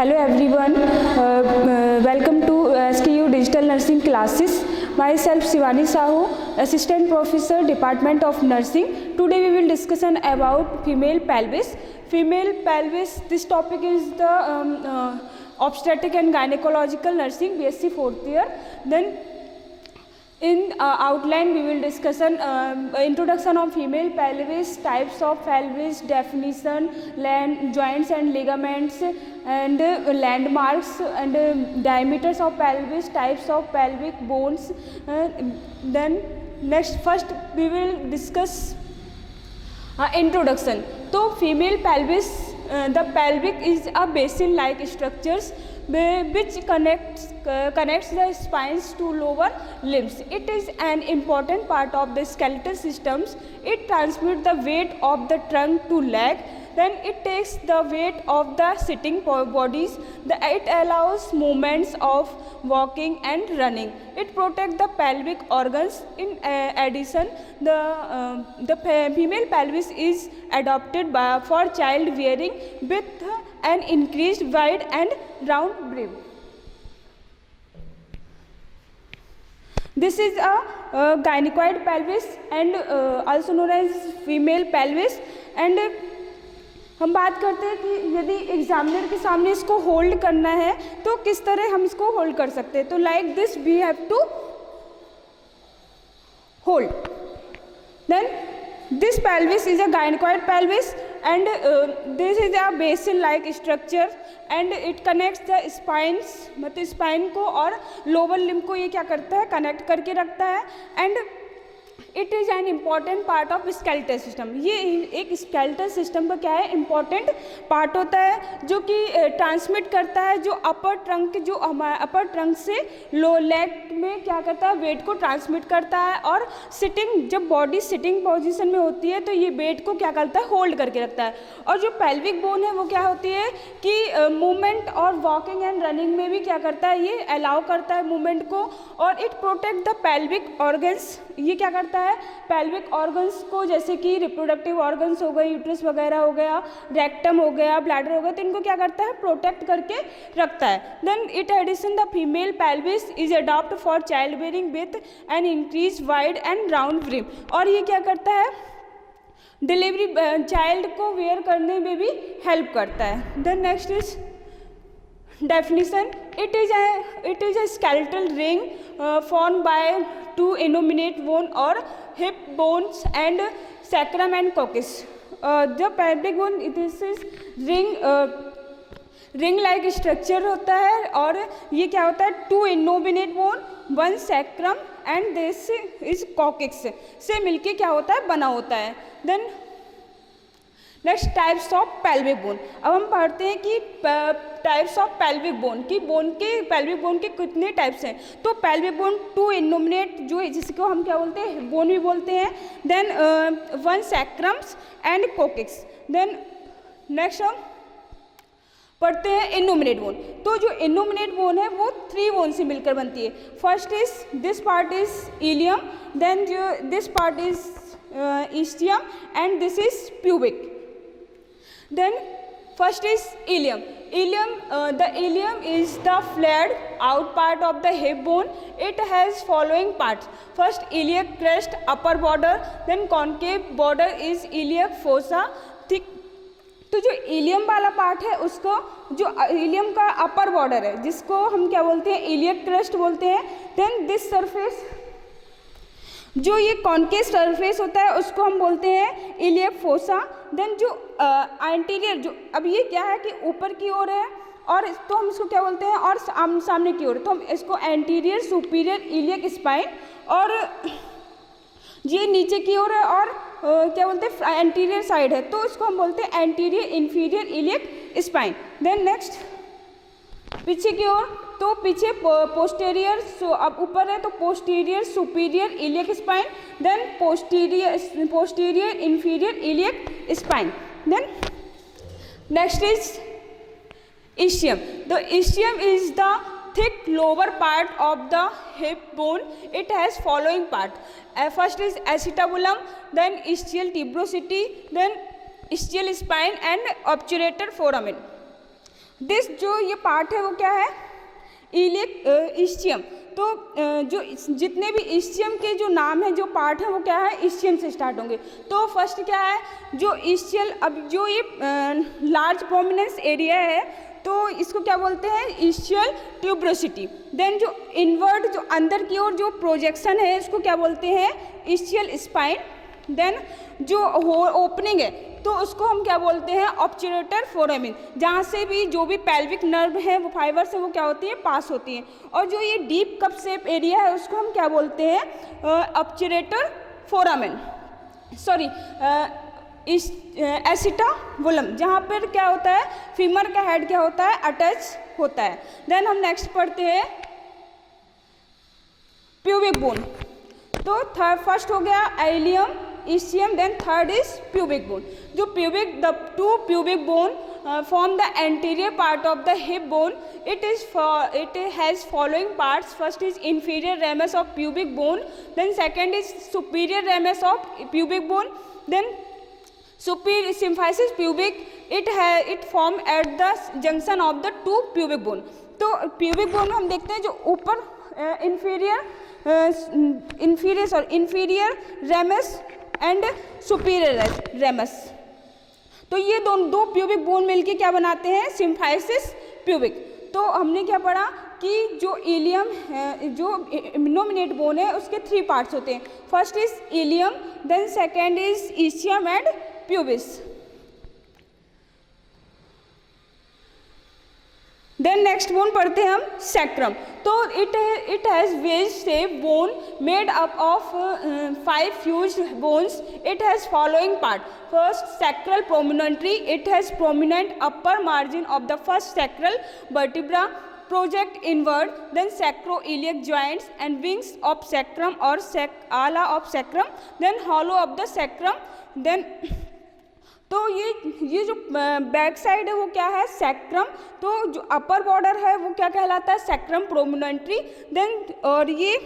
Hello everyone, welcome to STU Digital Nursing Classes. Myself Shivani Sahu, Assistant Professor, Department of Nursing. Today we will discuss about female pelvis. Female pelvis, this topic is the obstetric and gynecological nursing, BSc 4th year. Then in outline we will discuss introduction of female pelvis, types of pelvis, definition, joints and ligaments, and landmarks, and diameters of pelvis, types of pelvic bones. Then first we will discuss introduction. So female pelvis, the pelvic is a basin like structures which connects the spines to lower limbs. It is an important part of the skeletal systems. It transmits the weight of the trunk to leg. Then it takes the weight of the sitting bodies. It allows movements of walking and running. It protects the pelvic organs. In addition, the female pelvis is adapted for child bearing with an increased wide and round brim. This is a gynecoid pelvis and also known as female pelvis. And हम बात करते हैं कि यदि examiner के सामने इसको hold करना है तो किस तरह हम इसको होल्ड कर सकते हैं. तो like this we have to hold. Then this pelvis is a gynecoid pelvis and this is a basin like structure and it connects the spines, मतलब स्पाइन को और लोअर लिम्ब को ये क्या करता है, कनेक्ट करके रखता है. And it is an important part of skeletal system. ये एक स्केलेटल सिस्टम का क्या है, इम्पॉर्टेंट पार्ट होता है जो कि ट्रांसमिट करता है, जो अपर ट्रंक जो हमारा अपर ट्रंक से लो लेग में क्या करता है, वेट को ट्रांसमिट करता है. और सिटिंग, जब बॉडी सिटिंग पोजीशन में होती है तो ये वेट को क्या करता है, होल्ड करके रखता है. और जो पेल्विक बोन है वो क्या होती है कि मूवमेंट और वॉकिंग एंड रनिंग में भी क्या करता है, ये अलाउ करता है मूवमेंट को. और it protect the pelvic organs. ये क्या करता है, पेल्विक ऑर्गन्स को, जैसे कि रिप्रोडक्टिव ऑर्गन्स हो गए, यूट्रस वगैरह हो गया, रेक्टम हो गया, ब्लैडर हो गया, तो इनको क्या करता है, प्रोटेक्ट करके रखता है. Then it addition the female pelvis is adopt for child bearing with an increase wide and round brim. और ये क्या करता है, डिलीवरी चाइल्ड को वेयर करने में भी हेल्प करता है. Then next is definition. It is a skeletal ring formed by two innominate bone or hip bones and sacrum and coccyx. The pelvic bone, this is ring like structure होता है. और ये क्या होता है, two innominate bone, one sacrum and this is coccyx से मिलके क्या होता है, बना होता है. Then next types of pelvic bone. अब हम पढ़ते हैं कि टाइप्स ऑफ पेल्विक बोन की पेल्विक बोन के कितने टाइप्स हैं. तो पेल्विक बोन टू इनोमिनेट जो जिसको हम क्या बोलते हैं, बोन भी बोलते हैं. Then one sacrums and coccyx. Then next हम पढ़ते हैं इनोमिनेट बोन. तो जो इनोमिनेट बोन है वो 3 बोन से मिलकर बनती है. First is this part is ilium, then जो this part is ischium and this is pubic. Then first is ilium. The ilium is the flared out part of the hip bone. It has following parts. First iliac crest upper border, then concave border is iliac fossa. ठीक, तो जो ilium वाला part है उसको, जो ilium का upper border है जिसको हम क्या बोलते हैं, इलियक क्रस्ट बोलते हैं. देन दिस सरफेस, जो ये कॉन्केव सरफेस होता है उसको हम बोलते हैं इलियक फोसा. देन जो एंटीरियर, जो अब ये क्या है कि ऊपर की ओर है और तो हम इसको क्या बोलते हैं, और सामने की ओर, तो हम इसको एंटीरियर सुपीरियर इलियक स्पाइन. और ये नीचे की ओर है और क्या बोलते हैं, एंटीरियर साइड है, तो इसको हम बोलते हैं anterior inferior iliac spine. Then next पीछे की ओर, तो पीछे पोस्टीरियर, अब ऊपर है तो posterior superior iliac spine. Then posterior inferior iliac spine. Then next is ischium. The ischium is the thick lower part of the hip bone. It has following part. First is acetabulum, then ischial tuberosity, then ischial spine and obturator foramen. This जो ये part है वो क्या है, iliac ischium. तो जो जितने भी इस्चियम के जो नाम है, जो पार्ट है वो क्या है, इस्चियम से स्टार्ट होंगे। तो फर्स्ट क्या है, जो इस्चियल, अब जो ये लार्ज प्रोमिनेंस एरिया है तो इसको क्या बोलते हैं, इस्चियल ट्यूब्रोसिटी। देन जो इनवर्ड, जो अंदर की ओर जो प्रोजेक्शन है, इसको क्या बोलते हैं, इस्चियल स्पाइन। देन जो ओपनिंग है तो उसको हम क्या बोलते हैं, ऑब्चुरेटर फोरामिन, जहाँ से भी जो भी पेल्विक नर्व है वो फाइबर से वो क्या होती है, पास होती है। और जो ये डीप कप शेप एरिया है उसको हम क्या बोलते हैं, ऑब्चुरेटर फोरामिन, सॉरी एसिटाबुलम, जहाँ पर क्या होता है, फीमर का हेड क्या होता है, अटैच होता है। देन हम नेक्स्ट पढ़ते हैं प्यूबिक बोन। तो फर्स्ट हो गया ilium, ischium, then third is pubic bone. जो the two pubic bone form the anterior part of the hip bone. It has following parts. First is inferior ramus of pubic bone, then second is superior ramus of pubic bone, then superior symphysis pubic. It form at the junction of the two pubic bone. तो pubic bone में हम देखते हैं जो ऊपर inferior ramus and superior ramus. तो ये दो प्यूबिक बोन मिलके क्या बनाते हैं, सिम्फाइसिस प्यूबिक। तो हमने क्या पढ़ा कि जो इलियम है, जो इम्नोमिनेट बोन है, उसके 3 पार्ट्स होते हैं। First is ilium, then second is ischium and pubis. Then next bone पढ़ते हैं हम सैक्रम। तो it has wedge shape bone made up of 5 fused bones. It has following part. First sacral promontory. It has prominent upper margin of the first sacral vertebra project inward, then sacroiliac joints and wings of sacrum or ala of sacrum, then hollow of the sacrum. then तो ये जो back side है वो क्या है, sacrum. तो जो upper border है वो क्या कहलाता है, सैक्रम प्रोमिनेंटरी. देन और ये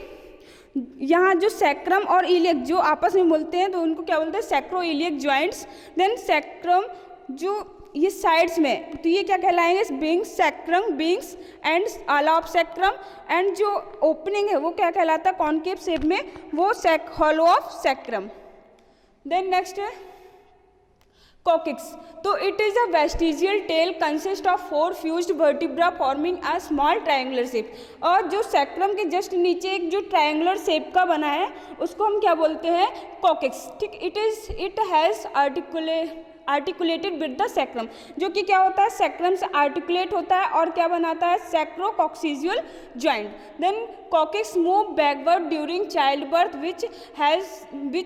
यहाँ जो सैक्रम और इलियक जो आपस में मिलते हैं तो उनको क्या बोलते हैं, सैक्रोइलियक जॉइंट्स. देन सैक्रम जो ये साइड्स में, तो ये क्या कहलाएंगे, wings, sacrum, wings and ala of sacrum. And जो ओपनिंग है वो क्या कहलाता है, कॉनकेव शेप में, वो hollow of sacrum. Then next है कॉकिक्स. तो it is a vestigial tail consist of 4 fused vertebra forming a small triangular shape. और जो सैक्रम के जस्ट नीचे एक जो ट्रायंगुलर शेप का बना है उसको हम क्या बोलते हैं, कॉकिक्स. ठीक, it has articulated with the sacrum, जो कि क्या होता है, सैक्रम से आर्टिकुलेट होता है और क्या बनाता है, sacrococcygeal joint. Then coccyx move backward during childbirth which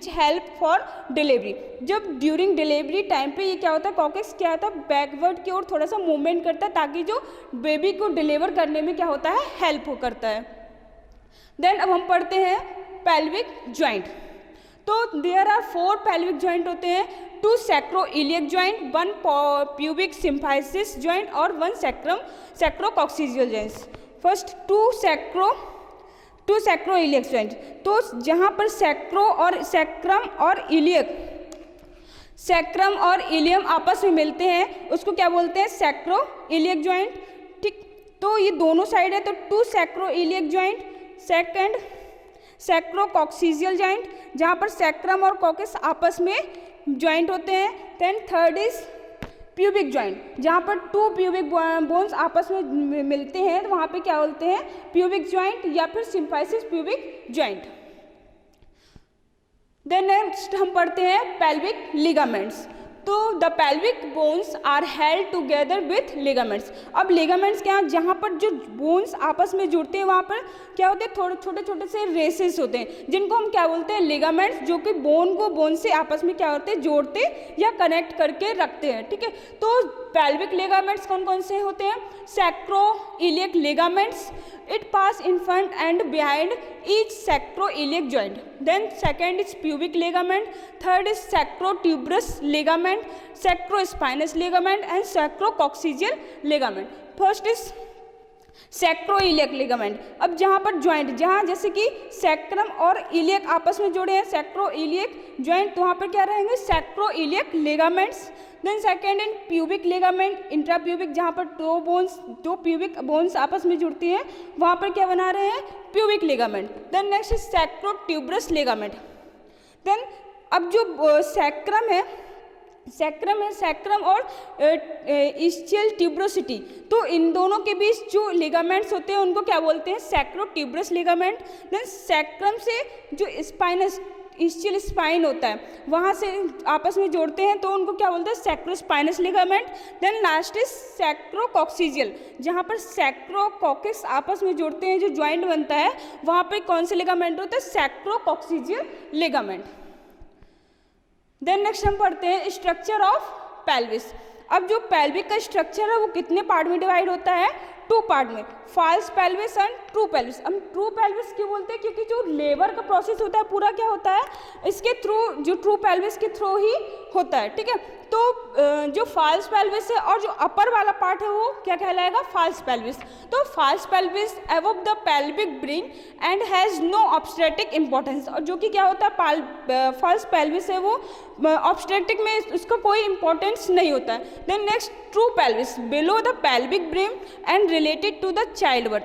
help for delivery. जब ड्यूरिंग डिलीवरी टाइम पे ये क्या होता है, कॉकिक्स क्या होता है, बैकवर्ड की ओर थोड़ा सा मूवमेंट करता है ताकि जो बेबी को डिलीवर करने में क्या होता है, हेल्प करता है. देन अब हम पढ़ते हैं पेल्विक जॉइंट. तो देयर आर 4 पेल्विक जॉइंट होते हैं, 2 sacroiliac joint, 1 pubic symphysis joint और 1 सैक्रोकॉक्सिजियल जॉइंट्स. First 2 sacroiliac joint. तो जहाँ पर सैक्रम और इलियम आपस में मिलते हैं उसको क्या बोलते हैं, सैक्रोइलियक जॉइंट. ठीक, तो ये दोनों साइड है तो 2 सैक्रोइलियक जॉइंट. सेकेंड सैक्रोकॉक्सिजियल जॉइंट, जहाँ पर सैक्रम और कॉकिक्स आपस में जॉइंट होते हैं. Then third is pubic joint, जहाँ पर 2 प्यूबिक बोन्स आपस में मिलते हैं तो वहाँ पे क्या बोलते हैं, प्यूबिक जॉइंट या फिर symphysis pubic joint. Then next हम पढ़ते हैं पेल्विक लिगामेंट्स. तो the pelvic bones are held together with ligaments. अब लिगामेंट्स क्या, जहाँ पर जो बोन्स आपस में जुड़ते हैं वहाँ पर क्या होते हैं, थोड़े छोटे छोटे से रेसेस होते हैं जिनको हम क्या बोलते हैं, लिगामेंट्स, जो कि बोन को बोन से आपस में क्या होते हैं, जोड़ते या कनेक्ट करके रखते हैं. ठीक है, तो पेल्विक लिगामेंट्स कौन कौन से होते हैं, sacroiliac ligaments. It pass in front and behind each sacroiliac joint. Then second is pubic ligament, third is sacrotuberous ligament, sacrospinous ligament and sacrococcygeal ligament. First is sacroiliac ligament. अब जहाँ पर joint, जहाँ जैसे कि सैक्रम और iliac आपस में जुड़े हैं, सैक्रोइलियक ज्वाइंट, तो वहाँ पर क्या रहेंगे, sacroiliac ligaments. Then second in pubic ligament, intrapubic, जहाँ पर दो प्यूबिक बोन्स आपस में जुड़ती हैं, वहाँ पर क्या बना रहे हैं, pubic ligament. Then next is sacrotuberous ligament. Then अब जो सैक्रम और इस्चियल ट्यूब्रोसिटी, तो इन दोनों के बीच जो लिगामेंट्स होते हैं उनको क्या बोलते हैं, सैक्रोट्यूबरस लिगामेंट। देन सैक्रम से जो स्पाइनस इस्चियल स्पाइन होता है वहाँ से आपस में जोड़ते हैं, तो उनको क्या बोलते हैं, सैक्रोस्पाइनस लिगामेंट। देन लास्ट इज सैक्रोकॉक्सिजियल, जहाँ पर सैक्रोकॉक्सिस आपस में जोड़ते हैं, जो ज्वाइंट बनता है, वहाँ पर कौन से लिगामेंट होते हैं, सैक्रोकॉक्सिजियल लिगामेंट। देन नेक्स्ट हम पढ़ते हैं स्ट्रक्चर ऑफ पेल्विस। अब जो पेल्विक का स्ट्रक्चर है वो कितने पार्ट में डिवाइड होता है, 2 पार्ट में, false pelvis and true pelvis. हम ट्रू पेल्विस क्यों बोलते हैं, क्योंकि जो लेबर का प्रोसेस होता है पूरा क्या होता है, इसके थ्रू, जो ट्रू पेल्विस के थ्रू ही होता है, ठीक है। तो जो फॉल्स पेल्विस है और जो अपर वाला पार्ट है वो क्या कहलाएगा, फॉल्स पेल्विस। तो false pelvis above the pelvic brain and has no obstetric importance, और जो कि क्या होता है, फॉल्स पेल्विस है वो ऑब्स्टेट्रिक में उसका कोई इंपॉर्टेंस नहीं होता है। Then next true pelvis below the pelvic brain and related to the child birth.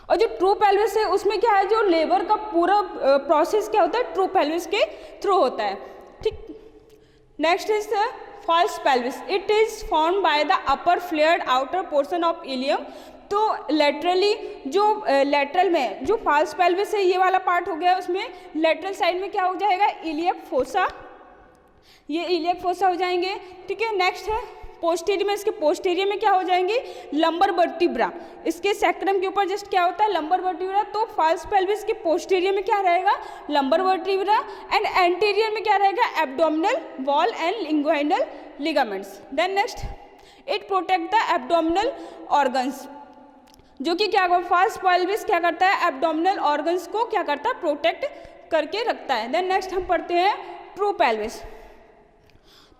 और जो ट्रू पेल्विस है उसमें क्या है, जो लेबर का पूरा प्रोसेस क्या होता है, ट्रू पेल्विस के थ्रू होता है, ठीक। Next is false pelvis, it is form by the upper flared outer portion of ilium. तो लेटरली, जो लेटरल में जो फॉल्स पेल्विस है ये वाला पार्ट हो गया, उसमें लेटरल साइड में क्या हो जाएगा, इलियक फोसा, ये इलियक फोसा हो जाएंगे, ठीक है। नेक्स्ट है पोस्टीरियर में, इसके पोस्टीरियर में क्या हो जाएंगे, लंबर वर्टिब्रा, इसके सैक्रम के ऊपर जस्ट क्या होता है, लंबर वर्टिब्रा। तो फॉल्स पेल्विस के पोस्टीरियर में क्या रहेगा, लंबर वर्टिब्रा, एंड एंटीरियर में क्या रहेगा, abdominal wall and inguinal ligaments. Then next it protect the abdominal organs, जो कि क्या, फॉल्स पेल्विस क्या करता है, एब्डोमिनल ऑर्गन्स को क्या करता है, प्रोटेक्ट करके रखता है। देन नेक्स्ट हम पढ़ते हैं ट्रू पेल्विस।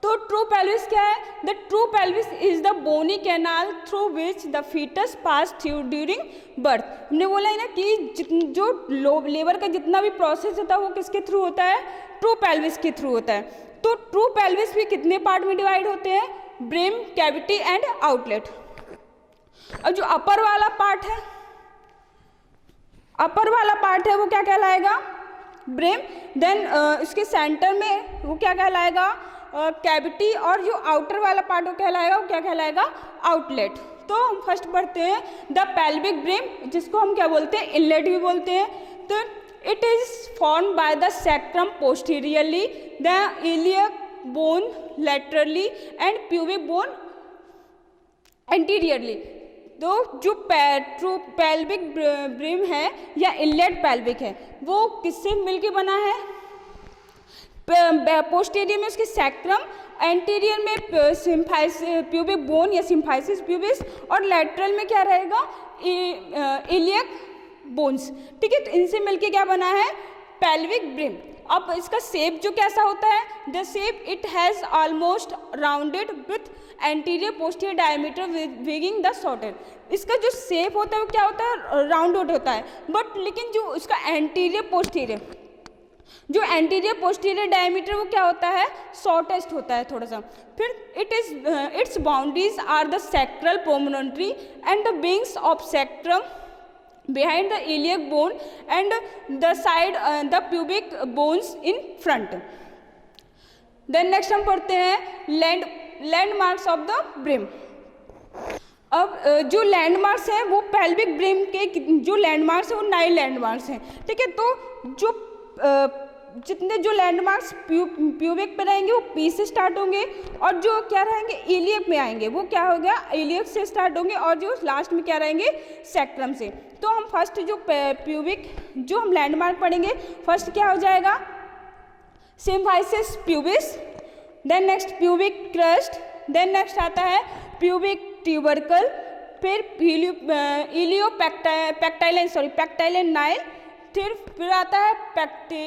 तो ट्रू पेल्विस क्या है, the true pelvis is the bony canal through which the fetus pass through during birth. हमने बोला है ना कि जो लेबर का जितना भी प्रोसेस होता है वो किसके थ्रू होता है, ट्रू पेल्विस के थ्रू होता है। तो ट्रू पेल्विस भी कितने पार्ट में डिवाइड होते हैं, ब्रेम, कैविटी एंड आउटलेट। और जो अपर वाला पार्ट है वो क्या कहलाएगा, ब्रेम। देन उसके सेंटर में वो क्या कहलाएगा, कैविटी, और जो आउटर वाला पार्ट वो कहलाएगा, वो क्या कहलाएगा, आउटलेट। तो हम फर्स्ट पढ़ते हैं द पेल्विक ब्रेम, जिसको हम क्या बोलते हैं, इनलेट भी बोलते हैं। तो it is form by the sacrum posteriorly, the iliac bone laterally and pubic bone anteriorly. तो जो ट्रू पेल्विक ब्रेम है या इनलेट पेल्विक है वो किससे मिलके बना है, पोस्टीरियर में उसके सैक्रम, एंटीरियर में प्यूबिक बोन या सिम्फाइसिस प्यूबिस, और लैटरल में क्या रहेगा, इलियक बोन्स, ठीक है। तो इनसे मिलके क्या बना है, पेल्विक ब्रेम। अब इसका शेप जो कैसा होता है, the shape it has almost rounded with anterior posterior diameter being the shortest. इसका जो शेप होता है वो क्या होता है, राउंडेड होता है, बट लेकिन जो इसका एंटीरियर पोस्टीरियर डायमीटर वो क्या होता है, शॉर्टेस्ट होता है थोड़ा सा। फिर its boundaries are the sacral promontory and the wings of sacrum behind the iliac bone and the side the pubic bones in front. Then next हम पढ़ते हैं लैंडमार्क्स ऑफ द ब्रेम। अब जो लैंडमार्क्स हैं वो पेल्विक ब्रेम के जो लैंडमार्क्स हैं वो 9 लैंडमार्क्स हैं, ठीक है। तो जो जितने जो लैंडमार्क्स प्यूबिक पे रहेंगे वो पी से स्टार्ट होंगे, और जो क्या रहेंगे इलियक में आएंगे वो क्या हो गया, इलियक से स्टार्ट होंगे, और जो लास्ट में क्या रहेंगे, सैक्रम से। तो हम फर्स्ट जो प्यूबिक जो हम लैंडमार्क पढ़ेंगे, फर्स्ट क्या हो जाएगा, symphysis pubis, then next pubic crest, then next आता है प्यूबिक ट्यूबरकल, फिर पैक्टाइलन नाइल, फिर आता है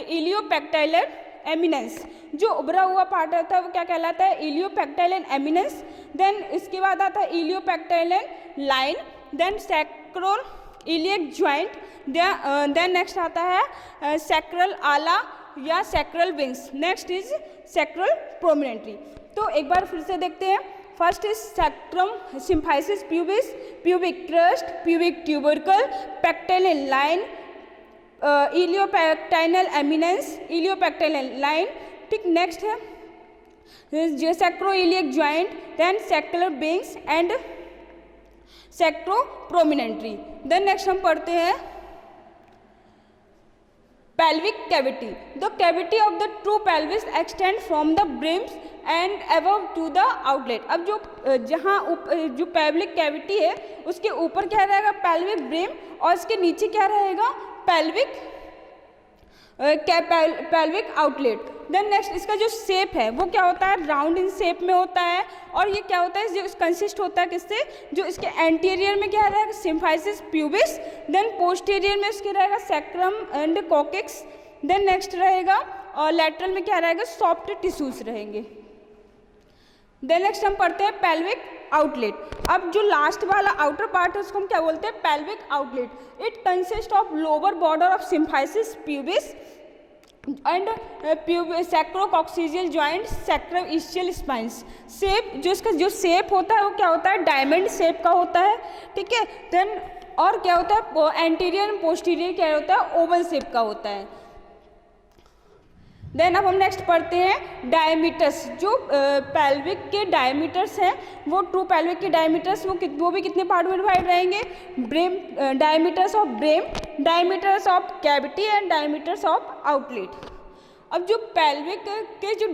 इलियोपेक्टाइलन एमिनेंस। जो उभरा हुआ पार्ट होता है वो क्या कहलाता है, इलियोपेक्टाइलन एमिनेंस। देन इसके बाद आता है iliopectineal line, then sacroiliac joint, then next आता है सैक्रल आला या sacral wings, next is sacral promontory. तो एक बार फिर से देखते हैं। First is sacrum symphysis pubis, pubic crest, pubic tubercle, pectineal line, iliopectineal eminence, iliopectineal line, ठीक। नेक्स्ट है sacroiliac joint, then sacral wings and sacro promontory. Then next हम पढ़ते हैं pelvic cavity. The cavity of the true pelvis extend from the brims and above to the outlet. अब जो जहाँ जो pelvic cavity है उसके ऊपर क्या रहेगा pelvic brim और इसके नीचे क्या रहेगा pelvic outlet. देन नेक्स्ट इसका जो शेप है वो क्या होता है राउंड इन शेप में होता है और ये क्या होता है जो कंसिस्ट होता है किससे, जो इसके एंटीरियर में क्या रहेगा सिम्फाइसिस प्यूबिस, देन पोस्टीरियर में इसके रहेगा sacrum and coccyx, then next रहेगा और लेटरल में क्या रहेगा सॉफ्ट टिश्यूज रहेंगे। देन नेक्स्ट हम पढ़ते हैं पेल्विक आउटलेट। अब जो लास्ट वाला आउटर पार्ट है उसको हम क्या बोलते हैं pelvic outlet. It consist of lower border of symphysis pubis and sacrococcygeal joint, sacroischial spines. Shape जो इसका जो शेप होता है वो क्या होता है डायमंड शेप का होता है, ठीक है। देन और क्या होता है एंटीरियर एंड पोस्टीरियर क्या होता है ओवल शेप का होता है। देन अब हम नेक्स्ट पढ़ते हैं डायमीटर्स। जो पेल्विक के डायमीटर्स हैं वो ट्रू पेल्विक के डायमीटर्स वो भी कितने पार्ट में डिवाइड रहेंगे brim, diameters of brim, diameters of cavity and diameters of outlet. अब जो पेल्विक के जो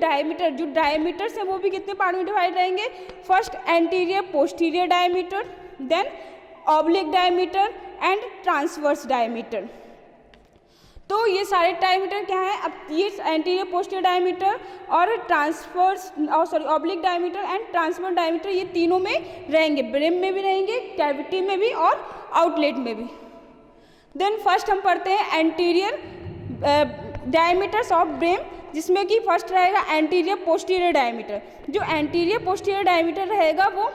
डायमीटर्स हैं वो भी कितने पार्ट में डिवाइड रहेंगे, first anterior posterior diameter, then oblique diameter and transverse diameter. तो ये सारे डायमीटर क्या है, अब ये एंटीरियर पोस्टीरियर डायमीटर और oblique diameter and transverse diameter ये तीनों में रहेंगे, ब्रेम में भी रहेंगे, कैविटी में भी और आउटलेट में भी। देन फर्स्ट हम पढ़ते हैं एंटीरियर डायमीटर्स ऑफ ब्रेम, जिसमें कि फर्स्ट रहेगा एंटीरियर पोस्टीरियर डायमीटर। जो एंटीरियर पोस्टीरियर डायमीटर रहेगा वो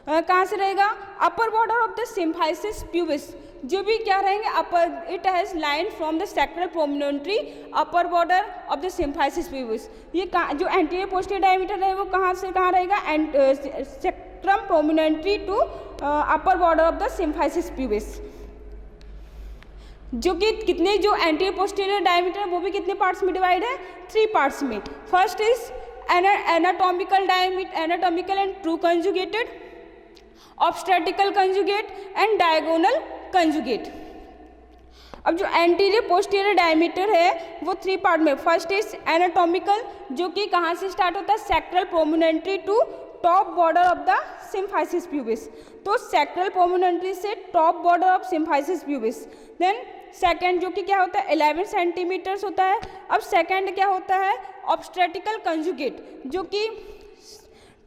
कहाँ से रहेगा upper border of the symphysis pubis, जो भी क्या रहेंगे upper, it has line from the sacral promontory upper border of the symphysis pubis. ये जो एंटीरियर पोस्टीरियर डायमीटर है वो कहाँ से कहाँ रहेगा sacrum promontory to upper border of the symphysis pubis. जो कि कितने जो एंटीरियर पोस्टीरियर डायमीटर वो भी कितने पार्ट्स में डिवाइड है 3 पार्ट्स में। First is anatomical and true conjugated, obstetrical conjugate and diagonal conjugate. अब जो एंटीरियर पोस्टीरियर डायमीटर है वो 3 पार्ट में, फर्स्ट इज एनाटॉमिकल जो कि कहाँ से स्टार्ट होता है sacral promontory to top border of the symphysis pubis. तो सैक्रल प्रोमिनेंटरी से top border of symphysis pubis. Then second जो कि क्या होता है 11 सेंटीमीटर्स होता है। अब सेकेंड क्या होता है ऑब्स्टेट्रिकल कंजुगेट, जो कि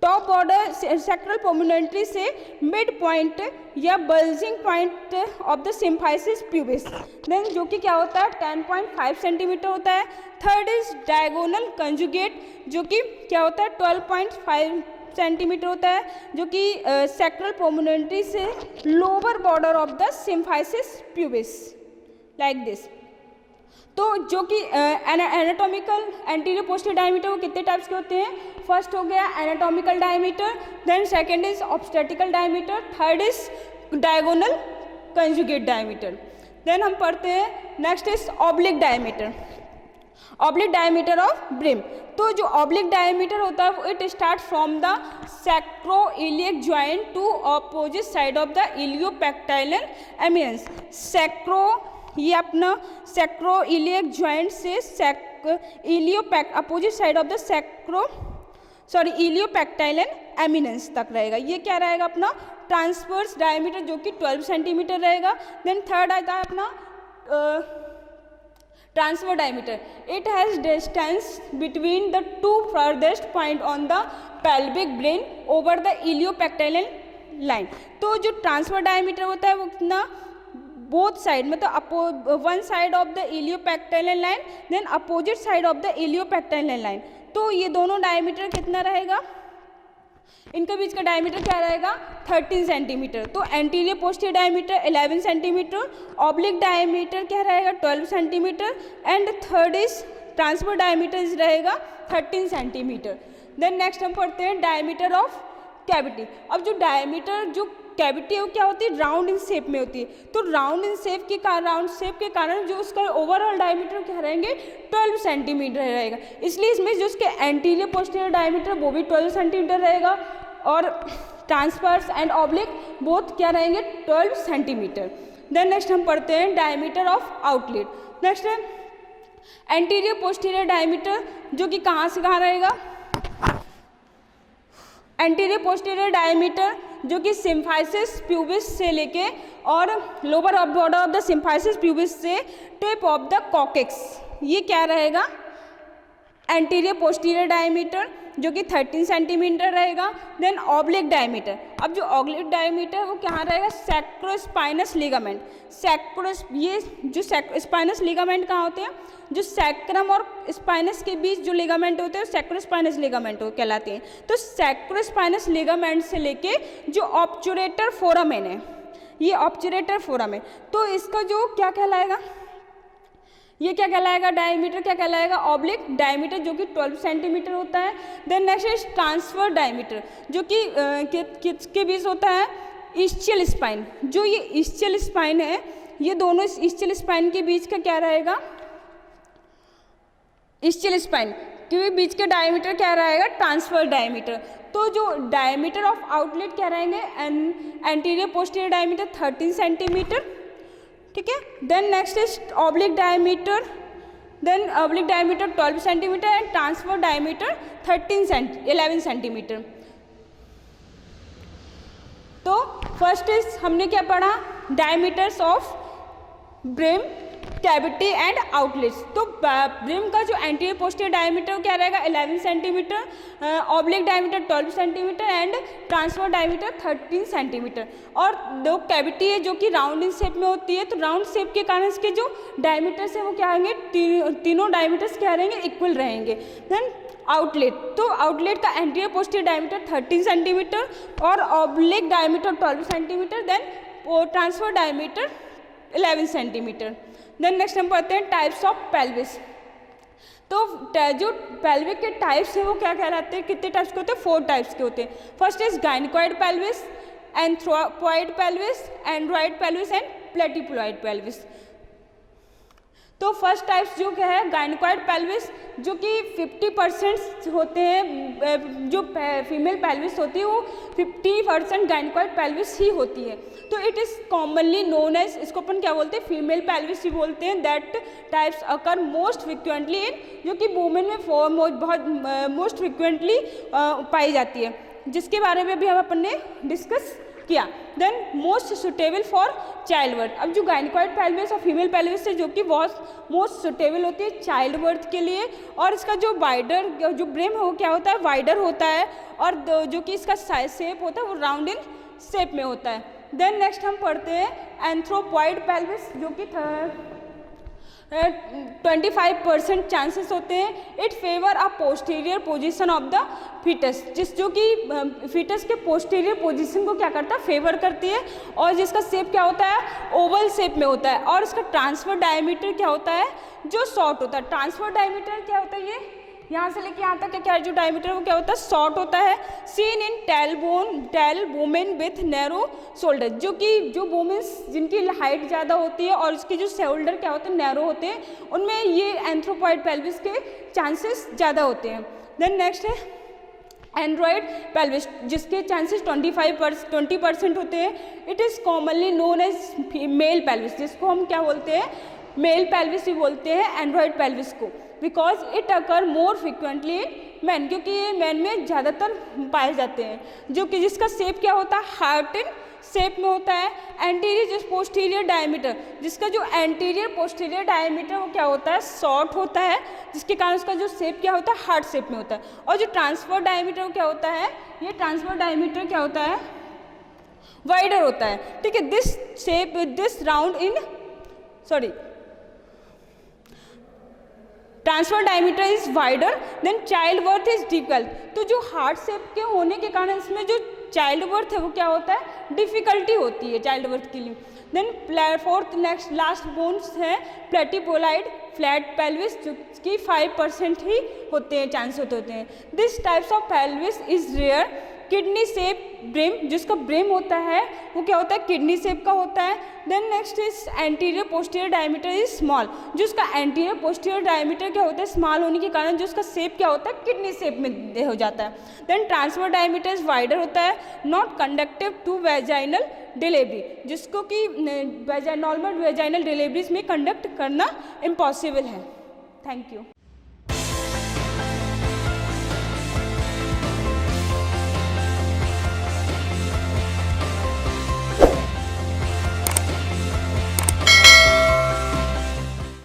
टॉप बॉर्डर सैक्रल प्रोमिनेंटरी से मिड पॉइंट या bulging point of the symphysis pubis. Then जो कि क्या होता है 10.5 सेंटीमीटर होता है। थर्ड इज डायगोनल कंजुगेट, जो कि क्या होता है 12.5 सेंटीमीटर होता है, जो कि सैक्रल प्रोमिनेंटरी से lower border of the symphysis pubis like this. तो जो कि एनाटॉमिकल एंटीरियर पोस्टीरियर डायमीटर वो कितने टाइप्स के होते हैं, फर्स्ट हो गया anatomical diameter, then second is obstetrical diameter, third is diagonal conjugate diameter. Then हम पढ़ते हैं next is oblique diameter, oblique diameter of brim. तो जो ऑब्लिक डायमीटर होता है it start from the sacroiliac joint to opposite side of the iliopectineal eminence. ये अपना sacroiliac joint से opposite side of the iliopectineal eminence तक रहेगा। ये क्या रहेगा अपना ट्रांसवर्स डायमीटर जो कि 12 सेंटीमीटर रहेगा। देन थर्ड आता है अपना transverse diameter, it has distance between the 2 farthest point on the pelvic brim over the iliopectineal line. तो जो ट्रांसवर्स डायमीटर होता है वो कितना बोथ साइड में, तो one side of the iliopectineal line then opposite side of the iliopectineal line. तो ये दोनों डायमीटर कितना रहेगा इनके बीच का डायमीटर क्या रहेगा 13 सेंटीमीटर। तो anterior posterior diameter 11 centimetre, oblique diameter क्या रहेगा 12 centimetre and third is transfer diameter रहेगा 13 सेंटीमीटर। देन नेक्स्ट हम पढ़ते हैं डायमीटर ऑफ कैविटी। अब जो डायमीटर जो कैविटी है वो क्या होती है राउंड इन शेप में होती है। तो राउंड इन शेप के कारण जो उसका ओवरऑल डायमीटर क्या रहेंगे 12 सेंटीमीटर रहेगा। इसलिए इसमें जो उसके एंटीरियर पोस्टीरियर डायमीटर वो भी 12 सेंटीमीटर रहेगा और ट्रांसफर्स एंड ऑब्लिक बोथ क्या रहेंगे 12 सेंटीमीटर। देन नेक्स्ट हम पढ़ते हैं डायमीटर ऑफ आउटलेट। नेक्स्ट है एंटीरियर पोस्टीरियर डायमीटर जो कि कहाँ से कहाँ रहेगा एंटीरियर पोस्टीरियर डायमीटर जो कि सिम्फाइसिस प्यूबिस से लेके और lower border of the symphysis pubis से टिप ऑफ द कॉकेक्स ये क्या रहेगा एंटीरियर पोस्टीरियर डायमीटर जो कि 13 सेंटीमीटर रहेगा। देन ऑब्लिक डायमीटर, अब जो ऑब्लिक डायमीटर है वो कहाँ रहेगा सैक्रोस्पाइनस लिगामेंट। ये जो स्पाइनस लिगामेंट कहाँ होते हैं जो सैक्रम और स्पाइनस के बीच जो लिगामेंट होते हैं सैक्रोस्पाइनस लिगामेंट कहलाते हैं। तो सैक्रोस्पाइनस लिगामेंट से लेके जो ऑब्चुरेटर फोरामेन है ये ऑब्चुरेटर फोरामेन तो इसका जो क्या कहलाएगा ये क्या कहलाएगा डायमीटर क्या कहलाएगा ऑब्लिक डायमीटर जो कि 12 सेंटीमीटर होता है। Then next is transfer diameter जो कि किसके बीच होता है इस्चियल स्पाइन। जो ये इस्चियल स्पाइन है ये दोनों इस्चियल स्पाइन के बीच का क्या रहेगा इस्चियल स्पाइन के बीच का डायमीटर क्या रहेगा ट्रांसफर डायमीटर। तो जो डायमीटर ऑफ आउटलेट क्या रहेंगे एंटीरियर पोस्टीरियर डायमीटर 13 सेंटीमीटर ठीक है। Then next is oblique diameter 12 centimetre and transfer diameter 11 centimetre. तो फर्स्ट इज हमने क्या पढ़ा diameters of brim cavity and outlets. तो ब्रिम का जो एंटीरियर पोस्टीरियर डायमीटर क्या रहेगा 11 centimetre, oblique diameter 12 centimetre and transfer diameter 13 centimetre. और दो कैविटी है जो कि राउंड इन शेप में होती है तो राउंड शेप के कारण इसके जो डायमीटर्स है वो क्या रहेंगे तीनों डायमीटर्स क्या रहेंगे इक्वल रहेंगे। देन आउटलेट, तो आउटलेट का एंटीरियर पोस्टीरियर डायमीटर 13 सेंटीमीटर और oblique diameter 12 centimetre then transfer diameter 11 centimetre. Then next हम पढ़ते हैं टाइप्स ऑफ पेल्विस। तो जो पेल्विक के टाइप्स हैं वो क्या कहलाते हैं कितने टाइप्स के होते हैं 4 टाइप्स के होते हैं। First is gynaecoid pelvis, anthropoid pelvis, android pelvis and platypelloid pelvis. तो फर्स्ट टाइप्स जो क्या है गायनिकॉइड पेल्विस जो कि 50% होते हैं जो फीमेल पेल्विस होती है वो 50% गायनिकॉइड पेल्विस ही होती है। तो it is commonly known as इसको अपन क्या बोलते हैं फीमेल पेल्विस ही बोलते हैं। That types occur most frequently इन जो कि वुमेन में बहुत मोस्ट फ्रिक्वेंटली पाई जाती है जिसके बारे में भी हम अपन ने डिस्कस किया। Then most suitable for child birth, अब जो गायनिकॉइड पेल्विस और फीमेल पेल्विस है जो कि बहुत मोस्ट सुटेबल होती है चाइल्ड बर्थ के लिए और इसका जो वाइडर जो ब्रिम है वो क्या होता है वाइडर होता है और जो कि इसका शेप होता है वो राउंड इन शेप में होता है। देन नेक्स्ट हम पढ़ते हैं एंथ्रोपॉइड पेल्विस जो कि 25% चांसेस होते हैं। It favour a posterior position of the fetus जो कि फीटस के पोस्टीरियर पोजीशन को क्या करता है फेवर करती है और जिसका शेप क्या होता है ओवल शेप में होता है और इसका ट्रांसफर डायमीटर क्या होता है जो शॉर्ट होता है। ट्रांसफर डायमीटर क्या होता है ये यहाँ से लेके यहाँ तक का क्या जो डायमीटर वो क्या होता है शॉर्ट होता है। Seen in tall women with narrow shoulder जो कि जो वुमेन्स जिनकी हाइट ज़्यादा होती है और उसके जो शोल्डर क्या होते हैं नैरो होते हैं उनमें ये एंथ्रोपॉइड पेल्विस के चांसेस ज़्यादा होते हैं। देन नेक्स्ट है एंड्रॉइड पेल्विस जिसके चांसेस 20% होते हैं। It is commonly known as male pelvis जिसको हम क्या बोलते हैं मेल पेल्विस ही बोलते हैं एंड्रॉइड पेल्विस को because it occur more frequently man क्योंकि ये मैन में ज़्यादातर पाए जाते हैं जो कि जिसका शेप क्या होता है हार्ट इन शेप में होता है। एंटीरियर पोस्टीरियर डायमीटर जिसका जो एंटीरियर पोस्टीरियर डायमीटर वो क्या होता है शॉर्ट होता है जिसके कारण उसका जो शेप क्या होता है हार्ट शेप में होता है। और जो ट्रांसफर डायमीटर क्या होता है ये ट्रांसफर डायमीटर क्या होता है वाइडर होता है। ठीक है this shape this round in transfer diameter is wider, then child birth is difficult. तो जो हार्ट शेप के होने के कारण इसमें जो चाइल्ड बर्थ है वो क्या होता है, डिफिकल्टी होती है चाइल्ड बर्थ के लिए। Then fourth next last bones है प्लेटिपोलाइड फ्लैट पेल्विस, जो कि 5% ही होते हैं, चांस होते हैं। This types of pelvis is rare. Kidney shape brim, जिसका ब्रेम होता है वो क्या होता है, किडनी शेप का होता है। Then next is anterior posterior diameter is small, जो उसका एंटीरियर पोस्टीरियर डायमीटर क्या होता है, स्मॉल होने के कारण जो उसका शेप क्या होता है, किडनी शेप में हो जाता है। Then transfer diameter is wider होता है, not conductive to vaginal delivery, जिसको कि नॉर्मल वेजाइनल डिलीवरीज में कंडक्ट करना इम्पॉसिबल है। Thank you.